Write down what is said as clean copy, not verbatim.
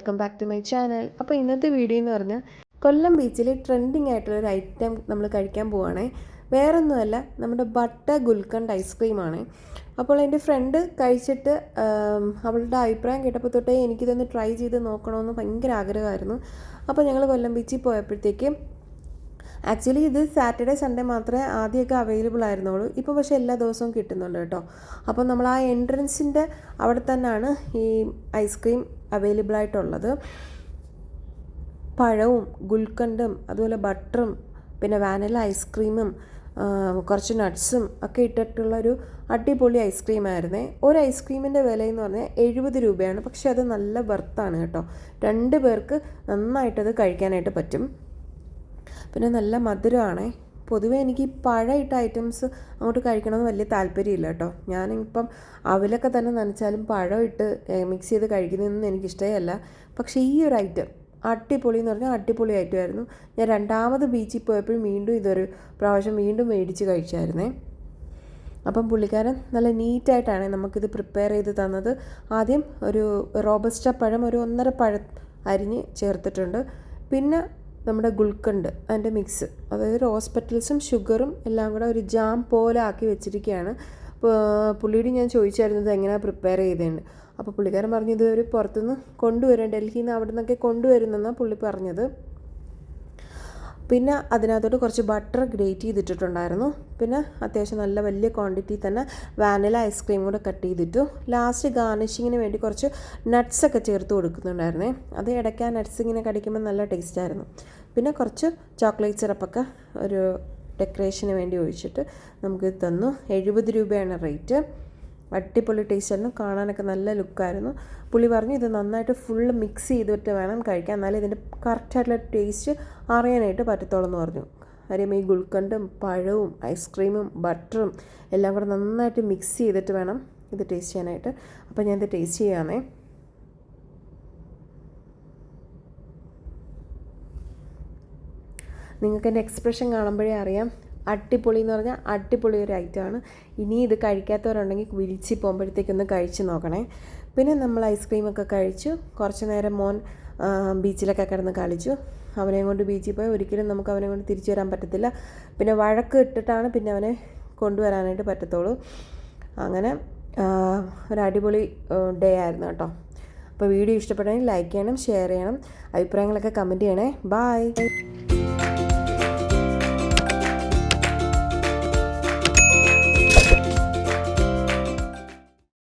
Welcome back to my channel. അപ്പോൾ ഇന്നത്തെ video എന്ന് പറഞ്ഞാൽ കൊല്ലം ബീച്ചിൽ ട്രെൻഡിങ് ആയിട്ടുള്ളൊരു ഐറ്റം നമ്മൾ കഴിക്കാൻ പോവുകയാണേ. വേറൊന്നുമല്ല, നമ്മുടെ ബട്ടർ ഗുൽക്കണ്ട് ഐസ്ക്രീമാണ്. അപ്പോൾ എൻ്റെ ഫ്രണ്ട് കഴിച്ചിട്ട് അവളുടെ അഭിപ്രായം കേട്ടപ്പോൾ തൊട്ടേ എനിക്കിതൊന്ന് ട്രൈ ചെയ്ത് നോക്കണമെന്ന് ഭയങ്കര ആഗ്രഹമായിരുന്നു. അപ്പോൾ ഞങ്ങൾ കൊല്ലം ബീച്ചിൽ പോയപ്പോഴത്തേക്ക് ആക്ച്വലി ഇത് സാറ്റർഡേ സൺഡേ മാത്രമേ ആദ്യമൊക്കെ അവൈലബിൾ ആയിരുന്നുള്ളൂ. ഇപ്പോൾ പക്ഷേ എല്ലാ ദിവസവും കിട്ടുന്നുണ്ട് കേട്ടോ. അപ്പോൾ നമ്മൾ ആ എൻട്രൻസിൻ്റെ അവിടെ തന്നെയാണ് ഈ ഐസ്ക്രീം അവൈലബിൾ ആയിട്ടുള്ളത്. പഴവും ഗുൽക്കണ്ടും അതുപോലെ ബട്ടറും പിന്നെ വാനില ഐസ്ക്രീമും കുറച്ച് നട്ട്സും ഒക്കെ ഇട്ടിട്ടുള്ളൊരു അടിപൊളി ഐസ്ക്രീമായിരുന്നേ. ഒരു ഐസ്ക്രീമിൻ്റെ വിലയെന്ന് പറഞ്ഞാൽ 70 രൂപയാണ്. പക്ഷേ അത് നല്ല ബർത്താണ് കേട്ടോ. 2 പേർക്ക് നന്നായിട്ടത് കഴിക്കാനായിട്ട് പറ്റും. പിന്നെ നല്ല മധുരമാണേ. പൊതുവേ എനിക്ക് പഴയിട്ട ഐറ്റംസ് അങ്ങോട്ട് കഴിക്കണമെന്ന് വലിയ താല്പര്യമില്ല കേട്ടോ. ഞാനിപ്പം അവിലൊക്കെ തന്നെ നനച്ചാലും പഴം ഇട്ട് മിക്സ് ചെയ്ത് കഴിക്കുന്നതൊന്നും എനിക്കിഷ്ടമല്ല. പക്ഷേ ഈ ഒരു ഐറ്റം അടിപൊളി എന്ന് പറഞ്ഞാൽ അടിപൊളി ഐറ്റമായിരുന്നു. ഞാൻ രണ്ടാമത് ബീച്ചിൽ പോയപ്പോൾ വീണ്ടും ഇതൊരു പ്രാവശ്യം വീണ്ടും മേടിച്ച് കഴിച്ചായിരുന്നേ. അപ്പം പുള്ളിക്കാരൻ നല്ല നീറ്റായിട്ടാണ് നമുക്കിത് പ്രിപ്പയർ ചെയ്ത് തന്നത്. ആദ്യം ഒരു റോബസ്റ്റ പഴം ഒരു 1.5 പഴം അരിഞ്ഞ് ചേർത്തിട്ടുണ്ട്. പിന്നെ നമ്മുടെ ഗുൽക്കണ്ട് അതിൻ്റെ മിക്സ്, അതായത് റോസ് പെറ്റൽസും ഷുഗറും എല്ലാം കൂടെ ഒരു ജാം പോലെ ആക്കി വെച്ചിരിക്കുകയാണ്. പുള്ളിയോട് ഞാൻ ചോദിച്ചായിരുന്നത് എങ്ങനെയാണ് പ്രിപ്പയർ ചെയ്തേണ്ടത്. അപ്പോൾ പുള്ളിക്കാരൻ പറഞ്ഞു ഇത് ഒരു പുറത്തുനിന്ന് കൊണ്ടുവരും, ഡൽഹിയിൽ നിന്ന് അവിടെ നിന്നൊക്കെ കൊണ്ടുവരുന്നെന്നാണ് പുള്ളി പറഞ്ഞത്. പിന്നെ അതിനകത്തോട്ട് കുറച്ച് ബട്ടർ ഗ്രേറ്റ് ചെയ്തിട്ടുണ്ടായിരുന്നു. പിന്നെ അത്യാവശ്യം നല്ല വലിയ ക്വാണ്ടിറ്റി തന്നെ വാനില ഐസ്ക്രീം കൂടെ കട്ട് ചെയ്തിട്ടു. ലാസ്റ്റ് ഗാർണിഷിങ്ങിന് വേണ്ടി കുറച്ച് നട്ട്സൊക്കെ ചേർത്ത് കൊടുക്കുന്നുണ്ടായിരുന്നേ. അത് ഇടയ്ക്ക് ആ നട്ട്സ് ഇങ്ങനെ കടിക്കുമ്പോൾ നല്ല ടേസ്റ്റായിരുന്നു. പിന്നെ കുറച്ച് ചോക്ലേറ്റ് സിറപ്പൊക്കെ ഒരു ഡെക്കറേഷന് വേണ്ടി ഒഴിച്ചിട്ട് നമുക്ക് തന്നു. 70 രൂപയാണ് റേറ്റ്. അടിപൊളി ടേസ്റ്റായിരുന്നു, കാണാനൊക്കെ നല്ല ലുക്കായിരുന്നു. പുള്ളി പറഞ്ഞു ഇത് നന്നായിട്ട് ഫുള്ള് മിക്സ് ചെയ്തിട്ട് വേണം കഴിക്കാൻ, എന്നാലേ ഇതിൻ്റെ കറക്റ്റായിട്ടുള്ള ടേസ്റ്റ് അറിയാനായിട്ട് പറ്റത്തുള്ളൂ എന്ന് പറഞ്ഞു. കാര്യം ഈ ഗുൽക്കണ്ടും പഴവും ഐസ്ക്രീമും ബട്ടറും എല്ലാം കൂടെ നന്നായിട്ട് മിക്സ് ചെയ്തിട്ട് വേണം ഇത് ടേസ്റ്റ് ചെയ്യാനായിട്ട്. അപ്പോൾ ഞാൻ ഇത് ടേസ്റ്റ് ചെയ്യാമേ. നിങ്ങൾക്ക് എൻ്റെ എക്സ്പ്രഷൻ കാണുമ്പോഴേ അറിയാം അടിപൊളി എന്ന് പറഞ്ഞാൽ അടിപൊളി ഒരു ഐറ്റമാണ്. ഇനി ഇത് കഴിക്കാത്തവരുണ്ടെങ്കിൽ വിളിച്ച് പോകുമ്പോഴത്തേക്കൊന്ന് കഴിച്ച് നോക്കണേ. പിന്നെ നമ്മൾ ഐസ്ക്രീമൊക്കെ കഴിച്ചു. കുറച്ച് നേരം മോൻ ബീച്ചിലൊക്കെ കിടന്ന് കളിച്ചു. അവനെയും കൊണ്ട് ബീച്ചിൽ പോയി ഒരിക്കലും നമുക്ക് അവനെ കൊണ്ട് തിരിച്ചു വരാൻ പറ്റത്തില്ല. പിന്നെ വഴക്ക് ഇട്ടിട്ടാണ് പിന്നെ അവനെ കൊണ്ടുവരാനായിട്ട് പറ്റത്തുള്ളൂ. അങ്ങനെ ഒരു അടിപൊളി ഡേ ആയിരുന്നു കേട്ടോ. അപ്പോൾ വീഡിയോ ഇഷ്ടപ്പെട്ടെങ്കിൽ ലൈക്ക് ചെയ്യണം, ഷെയർ ചെയ്യണം, അഭിപ്രായങ്ങളൊക്കെ കമൻറ്റ് ചെയ്യണേ. ബൈ.